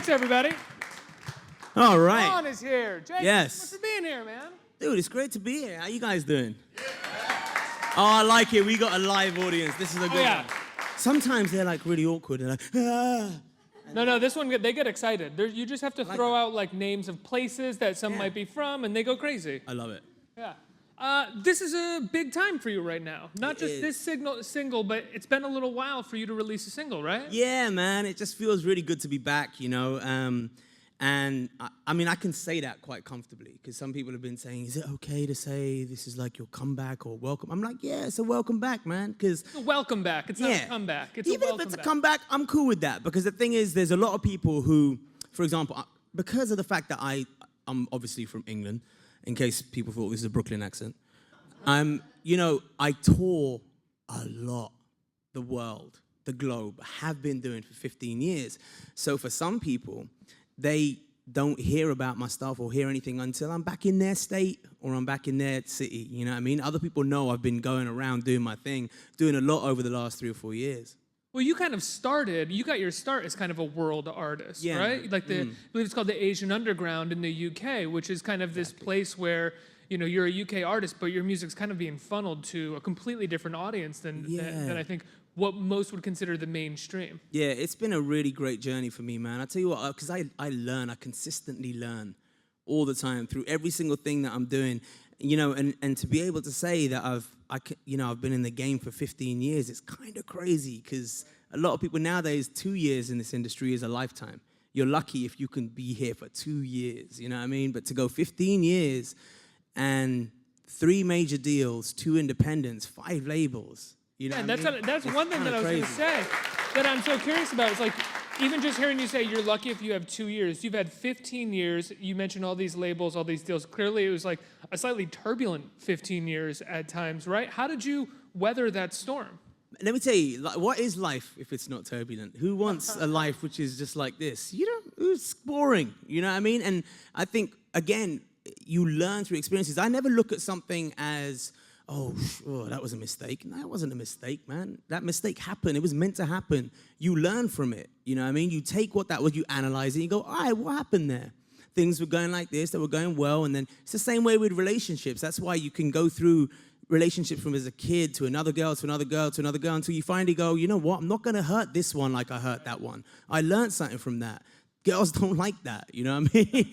Thanks, everybody. All right. Ron is here. Jake, Yes. thanks for being here, man. Dude, it's great to be here. How you guys doing? Oh, I like it. We got a live audience. This is a good one. Sometimes they're like really awkward. They're like, ah. No, this one, they get excited. You just have to throw out like names of places that some might be from, and they go crazy. I love it. Yeah. This is a big time for you right now. Not just this single, but it's been a little while for you to release a single, right? Yeah, man. It just feels really good to be back, you know. And I mean, I can say that quite comfortably because some people have been saying, is it okay to say this is like your comeback or welcome? I'm like, yeah, it's a welcome back, man. Because It's a welcome back. It's not a comeback. It's even a welcome if it's back. a comeback, I'm cool with that. Because the thing is, there's a lot of people who, for example, because of the fact that I'm obviously from England, in case people thought this is a Brooklyn accent, you know, I tour a lot, the world, the globe, have been doing for 15 years. So for some people, they don't hear about my stuff or hear anything until I'm back in their state or I'm back in their city, you know what I mean? Other people know I've been going around doing my thing, doing a lot over the last 3 or 4 years. Well, you kind of you got your start as kind of a world artist, right? Like I believe it's called the Asian Underground in the UK, which is kind of this place where, you know, you're a UK artist, but your music's kind of being funneled to a completely different audience than I think what most would consider the mainstream. Yeah, it's been a really great journey for me, man. I tell you what, because I consistently learn all the time through every single thing that I'm doing, you know, and to be able to say that I've been in the game for 15 years, it's kind of crazy because a lot of people nowadays, 2 years in this industry is a lifetime. You're lucky if you can be here for 2 years, you know what I mean? But to go 15 years and 3 major deals, 2 independents, 5 labels, you know what I mean? That's one thing that I was going to say that I'm so curious about. It's like, even just hearing you say you're lucky if you have 2 years. You've had 15 years. You mentioned all these labels, all these deals. Clearly, it was like a slightly turbulent 15 years at times, right? How did you weather that storm? Let me tell you, what is life if it's not turbulent? Who wants a life which is just like this? It's boring, you know what I mean? And I think, again, you learn through experiences. I never look at something as, oh, that was a mistake. No, it wasn't a mistake, man. That mistake happened. It was meant to happen. You learn from it, you know what I mean? You take what that was, you analyze it, you go, all right, what happened there? Things were going like this, they were going well, and then it's the same way with relationships. That's why you can go through relationships from as a kid to another girl, to another girl, to another girl, until you finally go, you know what, I'm not gonna hurt this one like I hurt that one. I learned something from that. Girls don't like that, you know what I mean?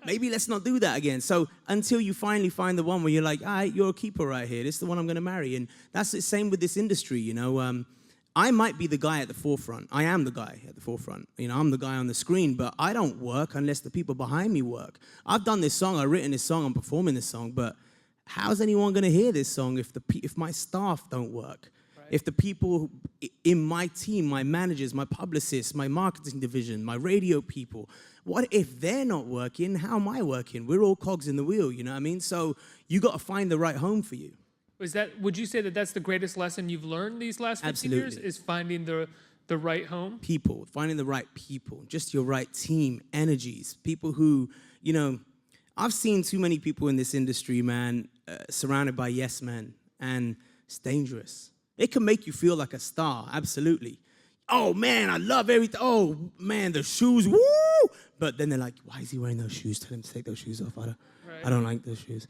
Maybe let's not do that again. So until you finally find the one where you're like, all right, you're a keeper right here. This is the one I'm going to marry. And that's the same with this industry, you know. I might be the guy at the forefront. I am the guy at the forefront. You know, I'm the guy on the screen, but I don't work unless the people behind me work. I've done this song, I've written this song, I'm performing this song, but how's anyone going to hear this song if my staff don't work? If the people in my team, my managers, my publicists, my marketing division, my radio people, what if they're not working? How am I working? We're all cogs in the wheel, you know what I mean? So you got to find the right home for you. Would you say that that's the greatest lesson you've learned these last 15 years, is finding the right home? People, finding the right people, just your right team, energies, people who, you know, I've seen too many people in this industry, man, surrounded by yes men, and it's dangerous. It can make you feel like a star, absolutely. Oh, man, I love everything. Oh, man, the shoes, woo! But then they're like, why is he wearing those shoes? Tell him to take those shoes off. I don't like those shoes.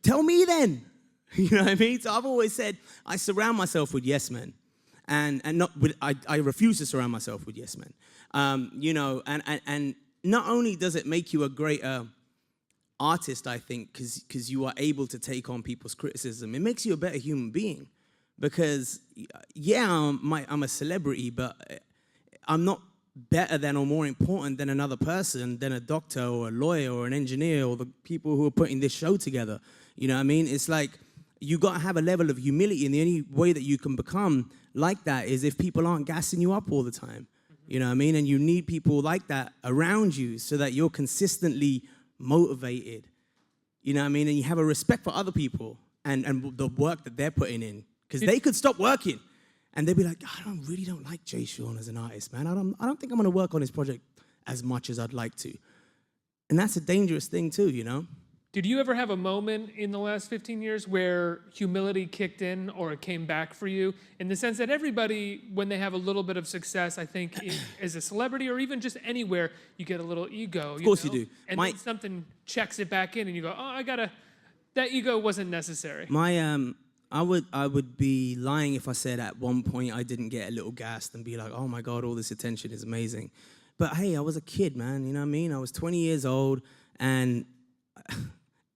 Tell me then. You know what I mean? So I've always said I surround myself with yes men. And not with, I refuse to surround myself with yes men. You know, and not only does it make you a greater artist, I think, because you are able to take on people's criticism, it makes you a better human being. Because, yeah, I'm a celebrity, but I'm not better than or more important than another person, than a doctor or a lawyer or an engineer or the people who are putting this show together. You know what I mean? It's like you got to have a level of humility, and the only way that you can become like that is if people aren't gassing you up all the time. You know what I mean? And you need people like that around you so that you're consistently motivated. You know what I mean? And you have a respect for other people and the work that they're putting in. Because they could stop working, and they'd be like, I really don't like Jay Sean as an artist, man. I don't think I'm going to work on his project as much as I'd like to. And that's a dangerous thing too, you know? Did you ever have a moment in the last 15 years where humility kicked in or it came back for you? In the sense that everybody, when they have a little bit of success, I think as a celebrity or even just anywhere, you get a little ego. Of course you do. And then something checks it back in and you go, oh, that ego wasn't necessary. I would be lying if I said at one point I didn't get a little gassed and be like, oh my God, all this attention is amazing. But hey, I was a kid, man, you know what I mean? I was 20 years old, and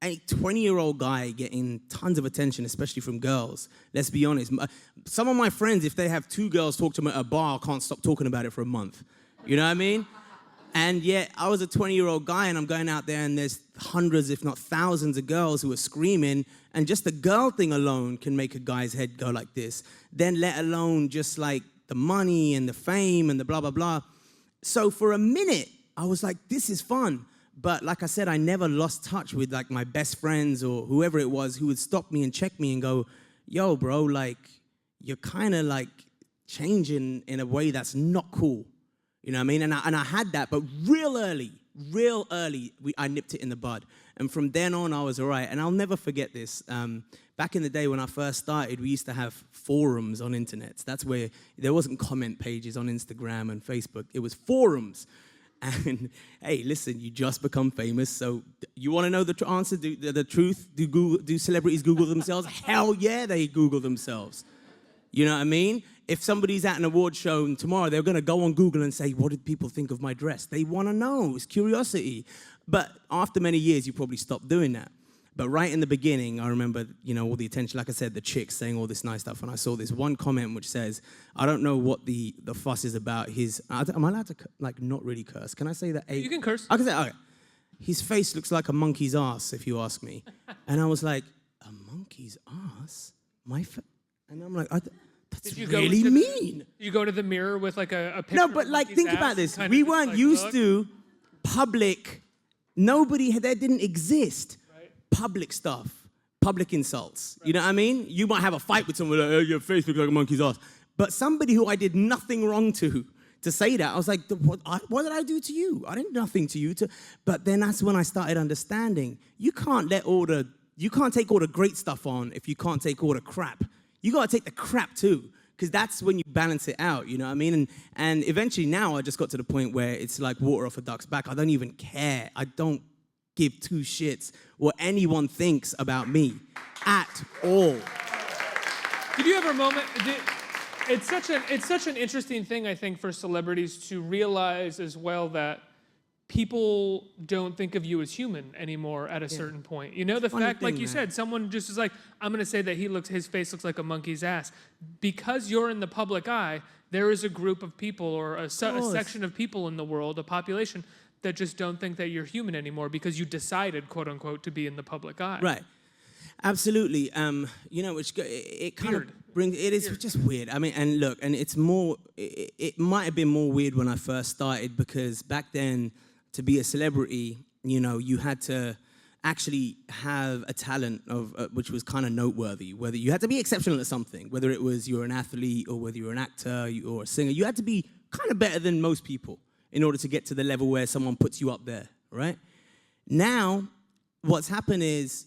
a 20-year-old guy getting tons of attention, especially from girls. Let's be honest. Some of my friends, if they have 2 girls talk to them at a bar, can't stop talking about it for a month. You know what I mean? And yet, I was a 20-year-old guy, and I'm going out there, and there's hundreds, if not thousands, of girls who are screaming, and just the girl thing alone can make a guy's head go like this. Then let alone just like the money and the fame and the blah, blah, blah. So for a minute, I was like, this is fun. But like I said, I never lost touch with like my best friends or whoever it was who would stop me and check me and go, yo, bro, like, you're kind of like changing in a way that's not cool. You know what I mean? And I had that, but real early, I nipped it in the bud. And from then on, I was all right. And I'll never forget this. Back in the day when I first started, we used to have forums on internet. That's where there wasn't comment pages on Instagram and Facebook. It was forums. And hey, listen, you just become famous. So you want to know the answer, the truth? Do celebrities Google themselves? Hell yeah, they Google themselves. You know what I mean? If somebody's at an award show and tomorrow, they're going to go on Google and say, what did people think of my dress? They want to know. It's curiosity. But after many years, you probably stop doing that. But right in the beginning, I remember, all the attention, like I said, the chicks saying all this nice stuff. And I saw this one comment which says, I don't know what the fuss is about his... Am I allowed to, not really curse? Can I say that? You can curse. I can say, okay. His face looks like a monkey's ass, if you ask me. And I was like, a monkey's ass? And I'm like, that's really mean. You go to the mirror with like a picture. No, but think about this. We weren't used to public... there didn't exist. Public stuff, public insults. Right. You know what I mean? You might have a fight with someone like, oh, your face looks like a monkey's ass. But somebody who I did nothing wrong to say that, I was like, what did I do to you? I did nothing to you. But then that's when I started understanding, you can't take all the great stuff on if you can't take all the crap. You got to take the crap too, because that's when you balance it out, you know what I mean? And eventually now I just got to the point where it's like water off a duck's back. I don't even care. I don't give 2 shits what anyone thinks about me at all. Did you have a moment? It's such an interesting thing, I think, for celebrities to realize as well that people don't think of you as human anymore at a certain point. The fact, like you said, someone just is like, I'm going to say that his face looks like a monkey's ass. Because you're in the public eye, there is a group of people or a section of people in the world, a population, that just don't think that you're human anymore because you decided, quote unquote, to be in the public eye. Right. Absolutely. It kind of brings, it is just weird. I mean, and look, and it's more, it might have been more weird when I first started because back then, to be a celebrity, you had to actually have a talent of which was kind of noteworthy. Whether you had to be exceptional at something, whether it was you're an athlete or whether you're an actor or a singer, you had to be kind of better than most people in order to get to the level where someone puts you up there, right? Now, what's happened is,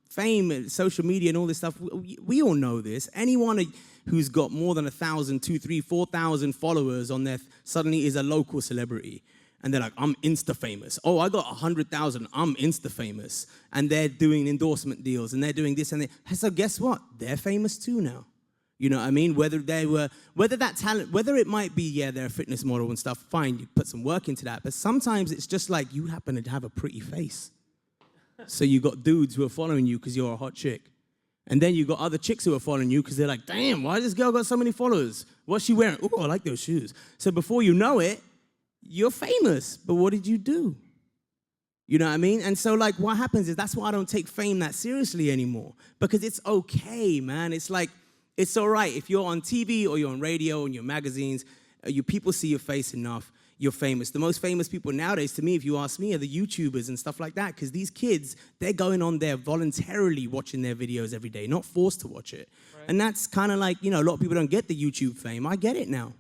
fame, social media and all this stuff, we all know this. Anyone who's got more than 1,000, 2,000, 3,000, 4,000 followers on there suddenly is a local celebrity. And they're like, I'm Insta-famous. Oh, I got 100,000, I'm Insta-famous. And they're doing endorsement deals and they're doing this and that. So guess what? They're famous too now. You know what I mean? Whether that talent, whether it might be, they're a fitness model and stuff, fine, you put some work into that. But sometimes it's just like you happen to have a pretty face. So you got dudes who are following you because you're a hot chick. And then you got other chicks who are following you because they're like, damn, why this girl got so many followers? What's she wearing? Oh, I like those shoes. So before you know it, you're famous. But what did you do? You know what I mean? And so, what happens is that's why I don't take fame that seriously anymore. Because it's okay, man. It's like, it's all right. If you're on TV or you're on radio and your magazines, people see your face enough, you're famous. The most famous people nowadays, to me, if you ask me, are the YouTubers and stuff like that. Because these kids, they're going on there voluntarily watching their videos every day, not forced to watch it. Right. And that's kind of like, a lot of people don't get the YouTube fame. I get it now.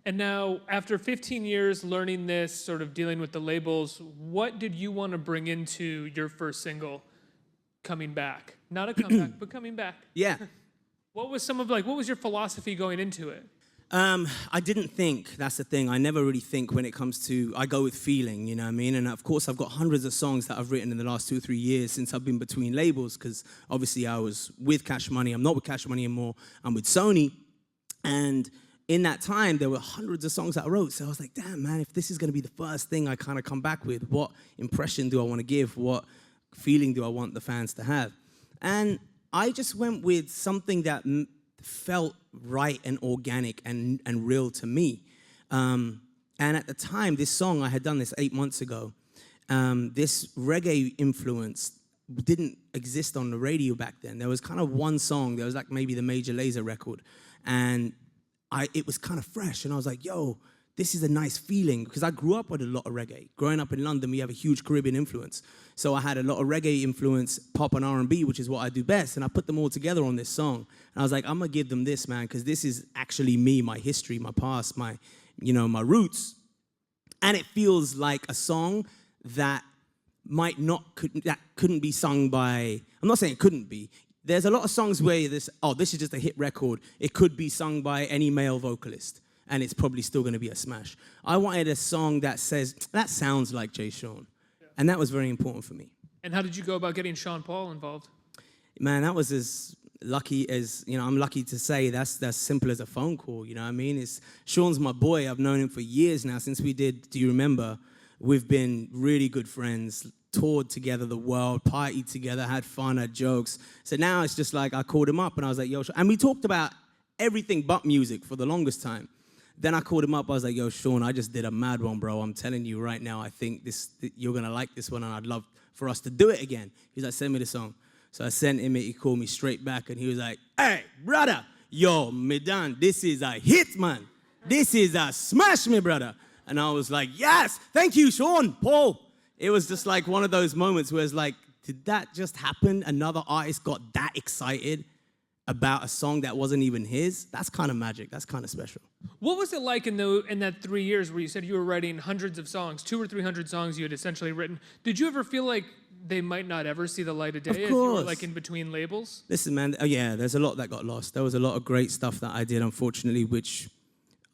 And now, after 15 years learning this, sort of dealing with the labels, what did you want to bring into your first single, Coming Back? Not a comeback, but Coming Back. Yeah. What was your philosophy going into it? I didn't think, that's the thing. I never really think when it comes to, I go with feeling, you know what I mean? And of course, I've got hundreds of songs that I've written in the last 2 or 3 years since I've been between labels, because obviously I was with Cash Money. I'm not with Cash Money anymore. I'm with Sony. And in that time, there were hundreds of songs that I wrote. So I was like, damn, man, if this is going to be the first thing I kind of come back with, what impression do I want to give? What feeling do I want the fans to have? And I just went with something that felt right and organic and real to me. And at the time, this song, I had done this 8 months ago. This reggae influence didn't exist on the radio back then. There was kind of one song. There was like maybe the Major Lazer record. And it was kind of fresh. And I was like, yo, this is a nice feeling. Because I grew up with a lot of reggae. Growing up in London, we have a huge Caribbean influence. So I had a lot of reggae influence, pop and R&B, which is what I do best. And I put them all together on this song. And I was like, I'm going to give them this, man, because this is actually me, my history, my past, my roots. And it feels like a song that couldn't be sung by, I'm not saying it couldn't be. There's a lot of songs where this is just a hit record. It could be sung by any male vocalist, and it's probably still going to be a smash. I wanted a song that says, that sounds like Jay Sean. Yeah. And that was very important for me. And how did you go about getting Sean Paul involved? Man, that was as lucky as, I'm lucky to say that's simple as a phone call, you know what I mean? Sean's my boy. I've known him for years now, since we did, do you remember? We've been really good friends, toured together the world, partied together, had fun, had jokes. So now it's just like I called him up and I was like, yo, and we talked about everything but music for the longest time. Then I called him up, I was like, yo, Sean, I just did a mad one, bro. I'm telling you right now, I think you're going to like this one and I'd love for us to do it again. He's like, send me the song. So I sent him it, he called me straight back and he was like, hey, brother, yo, Medan, this is a hit, man. This is a smash, me brother. And I was like, yes, thank you, Sean Paul. It was just like one of those moments where it's like, did that just happen? Another artist got that excited about a song that wasn't even his? That's kind of magic. That's kind of special. What was it like in that 3 years where you said you were writing hundreds of songs, 200 or 300 songs you had essentially written? Did you ever feel like they might not ever see the light of day as you were like in between labels? Listen, man, yeah, there's a lot that got lost. There was a lot of great stuff that I did, unfortunately, which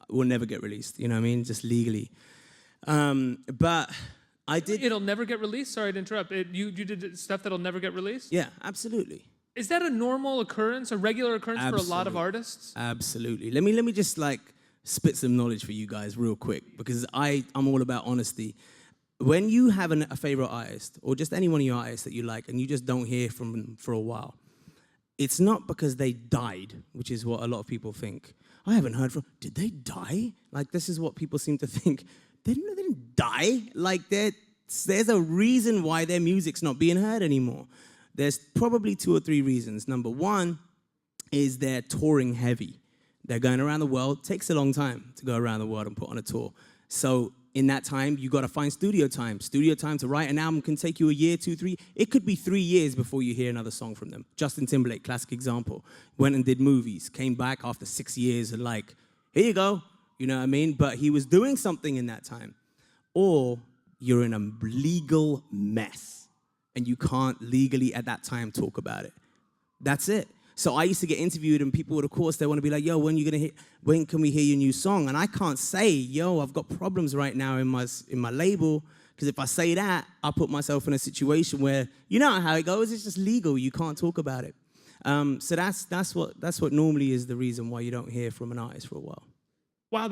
will never get released, you know what I mean? Just legally. But I did. It'll never get released? Sorry to interrupt. You did stuff that'll never get released? Yeah, absolutely. Is that a normal occurrence, a regular occurrence for a lot of artists? Absolutely. Let me just like spit some knowledge for you guys real quick, because I'm all about honesty. When you have a favorite artist, or just any one of your artists that you like, and you just don't hear from them for a while, it's not because they died, which is what a lot of people think. I haven't heard from. Did they die? Like, this is what people seem to think. They didn't die. Like, there's a reason why their music's not being heard anymore. There's probably 2 or 3 reasons. Number one is they're touring heavy. They're going around the world. Takes a long time to go around the world and put on a tour. So in that time, you got to find studio time. Studio time to write an album can take you a year, 2, 3. It could be 3 years before you hear another song from them. Justin Timberlake, classic example. Went and did movies. Came back after 6 years and like, here you go. You know what I mean? But he was doing something in that time. Or you're in a legal mess and you can't legally at that time talk about it. That's it. So I used to get interviewed and people would, of course, they want to be like, yo, when can we hear your new song? And I can't say, yo, I've got problems right now in my label, because if I say that, I'll put myself in a situation where, you know how it goes, it's just legal, you can't talk about it. So that's what normally is the reason why you don't hear from an artist for a while. Wow,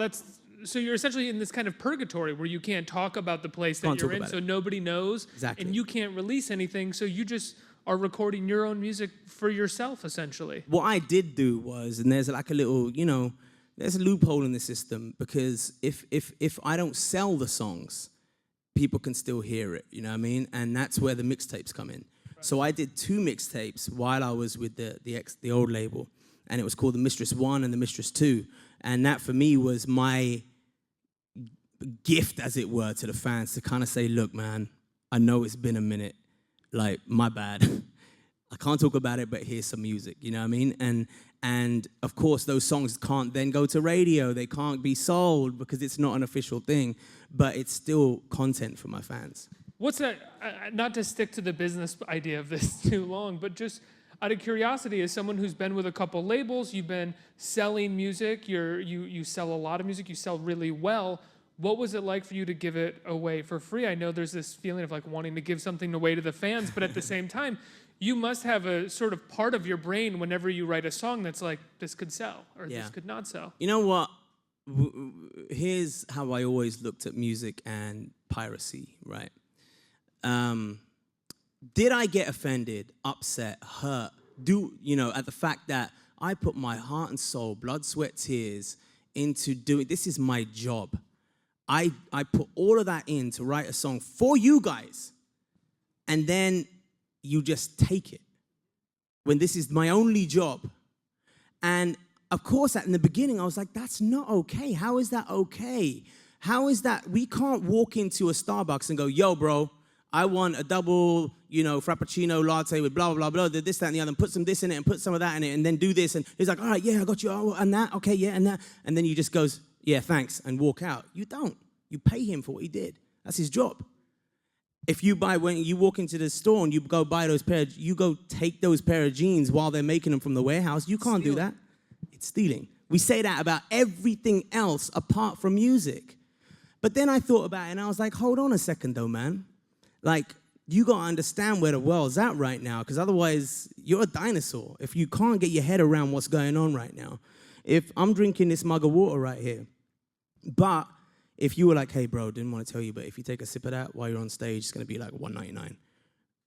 so you're essentially in this kind of purgatory where you can't talk about the place that you're in, so nobody knows. Exactly. And you can't release anything, so you just are recording your own music for yourself, essentially. What I did do was, and there's like a little, there's a loophole in the system, because if I don't sell the songs, people can still hear it, you know what I mean? And that's where the mixtapes come in. Right. So I did 2 mixtapes while I was with the old label, and it was called The Mistress 1 and The Mistress 2. And that, for me, was my gift, as it were, to the fans to kind of say, look, man, I know it's been a minute. Like, my bad. I can't talk about it, but here's some music, you know what I mean? And of course, those songs can't then go to radio. They can't be sold because it's not an official thing, but it's still content for my fans. What's that, not to stick to the business idea of this too long, but just out of curiosity, as someone who's been with a couple labels, you've been selling music, you sell a lot of music, you sell really well. What was it like for you to give it away for free? I know there's this feeling of like wanting to give something away to the fans, but at the same time, you must have a sort of part of your brain whenever you write a song that's like, this could sell, or this could not sell. You know what? Here's how I always looked at music and piracy, right? Did I get offended, upset, hurt, at the fact that I put my heart and soul, blood, sweat, tears into doing, this is my job. I put all of that in to write a song for you guys, and then you just take it when this is my only job. And of course, in the beginning, I was like, that's not okay. How is that okay? How is that? We can't walk into a Starbucks and go, yo, bro, I want a double, frappuccino latte with blah, blah, blah, blah, this, that, and the other, and put some this in it and put some of that in it and then do this. And he's like, all right, yeah, I got you. Oh, and that, okay, yeah, and that. And then he just goes, yeah, thanks, and walk out. You don't. You pay him for what he did. That's his job. If you when you walk into the store and you go buy you go take those pair of jeans while they're making them from the warehouse, you can't do that. It's stealing. We say that about everything else apart from music. But then I thought about it and I was like, hold on a second though, man. Like, you got to understand where the world's at right now, because otherwise you're a dinosaur if you can't get your head around what's going on right now. If I'm drinking this mug of water right here, but if you were like, hey, bro, didn't want to tell you, but if you take a sip of that while you're on stage, it's going to be like $1.99.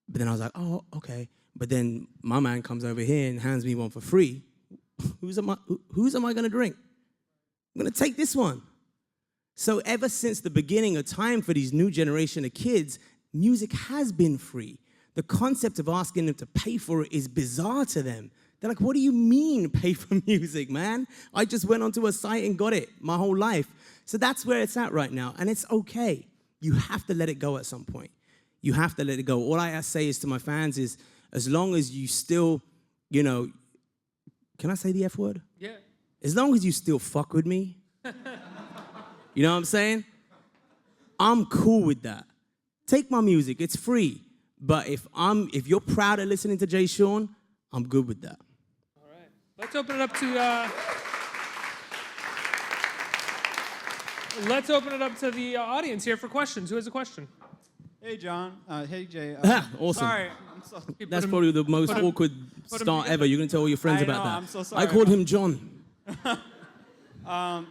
But then I was like, oh, okay. But then my man comes over here and hands me one for free. Whose am I going to drink? I'm going to take this one. So ever since the beginning of time for these new generation of kids, music has been free. The concept of asking them to pay for it is bizarre to them. They're like, what do you mean pay for music, man? I just went onto a site and got it my whole life. So that's where it's at right now, and it's okay. You have to let it go at some point. You have to let it go. All I say is to my fans is, as long as you still, can I say the F word? Yeah. As long as you still fuck with me, you know what I'm saying? I'm cool with that. Take my music, it's free. But if you're proud of listening to Jay Sean, I'm good with that. All right. Let's open it up to the audience here for questions. Who has a question? Hey, John. Hey, Jay. Awesome. Sorry. That's probably the most awkward start ever. You're going to tell all your friends about that. I'm so sorry. I called him John.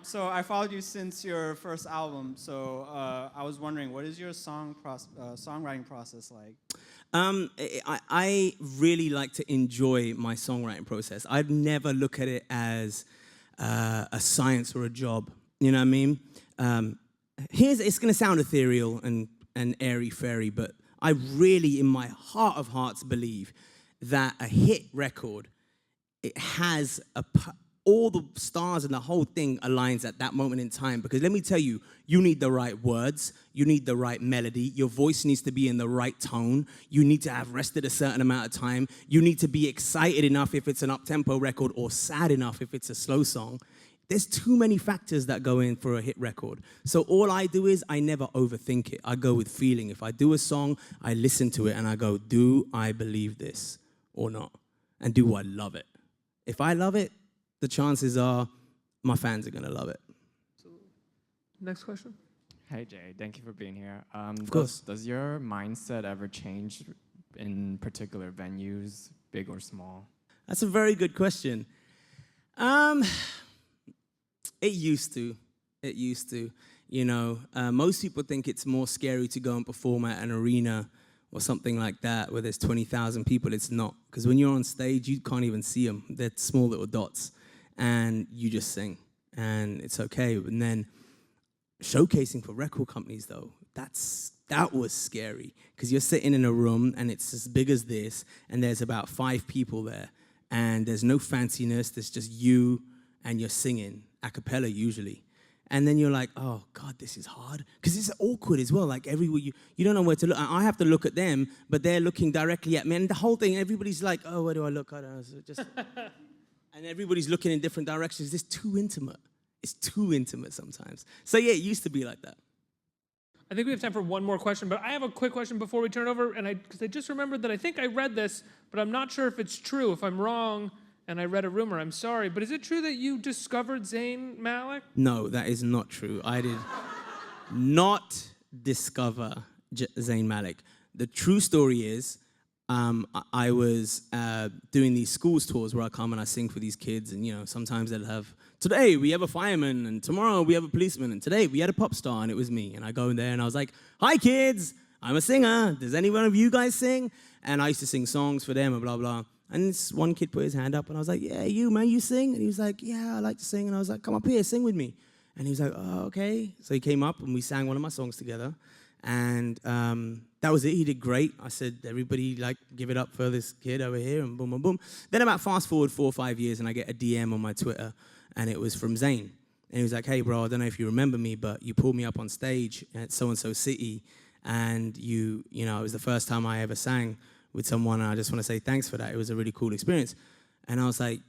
So I followed you since your first album. So I was wondering, what is your songwriting process like? I really like to enjoy my songwriting process. I'd never look at it as a science or a job. You know what I mean? It's going to sound ethereal and airy-fairy, but I really, in my heart of hearts, believe that a hit record, it has all the stars and the whole thing aligns at that moment in time. Because let me tell you, you need the right words, you need the right melody, your voice needs to be in the right tone, you need to have rested a certain amount of time, you need to be excited enough if it's an up-tempo record or sad enough if it's a slow song. There's too many factors that go in for a hit record. So all I do is I never overthink it. I go with feeling. If I do a song, I listen to it and I go, do I believe this or not? And do I love it? If I love it, the chances are my fans are going to love it. Next question. Hey, Jay. Thank you for being here. Of course. Does your mindset ever change in particular venues, big or small? That's a very good question. It used to. Most people think it's more scary to go and perform at an arena or something like that where there's 20,000 people. It's not. Because when you're on stage, you can't even see them. They're small little dots. And you just sing. And it's okay. And then showcasing for record companies, though, that was scary. Because you're sitting in a room, and it's as big as this, and there's about 5 people there. And there's no fanciness. There's just you, and you're singing, a cappella usually. And then you're like, oh, God, this is hard. Because it's awkward as well. Like, everywhere you don't know where to look. I have to look at them, but they're looking directly at me. And the whole thing, everybody's like, oh, where do I look? I don't know. So just and everybody's looking in different directions. It's too intimate. It's too intimate sometimes. So, yeah, it used to be like that. I think we have time for one more question, but I have a quick question before we turn it over. And because I just remembered that I think I read this, but I'm not sure if it's true. If I'm wrong, and I read a rumor, I'm sorry, but is it true that you discovered Zayn Malik? No, that is not true. I did not discover Zayn Malik. The true story is I was doing these schools tours where I come and I sing for these kids, and you know, sometimes they'll have, today we have a fireman, and tomorrow we have a policeman, and today we had a pop star, and it was me. And I go in there and I was like, hi kids, I'm a singer. Does any one of you guys sing? And I used to sing songs for them and blah, blah. And this one kid put his hand up, and I was like, yeah, you, man, you sing? And he was like, yeah, I like to sing. And I was like, come up here, sing with me. And he was like, oh, okay. So he came up, and we sang one of my songs together. And that was it. He did great. I said, everybody, like, give it up for this kid over here, and boom, boom, boom. Then about fast forward 4 or 5 years, and I get a DM on my Twitter, and it was from Zayn. And he was like, hey, bro, I don't know if you remember me, but you pulled me up on stage at so-and-so city, and you know, it was the first time I ever sang with someone, and I just want to say thanks for that. It was a really cool experience. And I was like,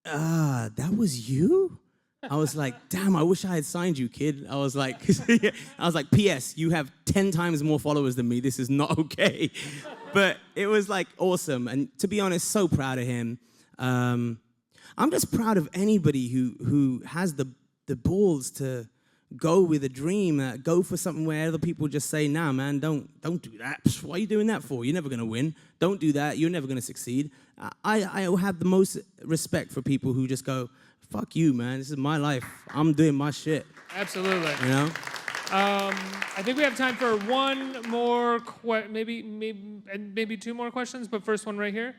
that was you? I was like, damn, I wish I had signed you, kid. I was like, P.S., you have 10 times more followers than me. This is not okay. But it was like awesome. And to be honest, so proud of him. I'm just proud of anybody who has the balls to go with a dream, go for something where other people just say, nah, man, don't do that. What are you doing that for? You're never going to win. Don't do that. You're never going to succeed. I have the most respect for people who just go, fuck you, man. This is my life. I'm doing my shit. Absolutely. You know? I think we have time for one more, maybe 2 more questions, but first one right here.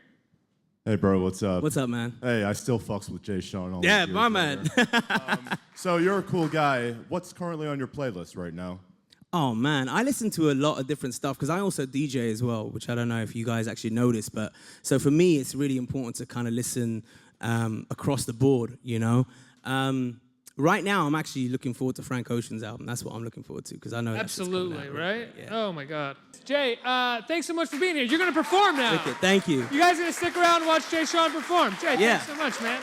Hey, bro, what's up? What's up, man? Hey, I still fucks with Jay Sean. All Yeah, these my years man. later. So you're a cool guy. What's currently on your playlist right now? Oh, man, I listen to a lot of different stuff because I also DJ as well, which I don't know if you guys actually notice. But so for me, it's really important to kind of listen across the board, you know? Right now, I'm actually looking forward to Frank Ocean's album. That's what I'm looking forward to because I know Absolutely, that's right? Yeah. Oh, my God. Jay, thanks so much for being here. You're going to perform now. Wicked. Thank you. You guys going to stick around and watch Jay Sean perform? Jay, thanks so much, man.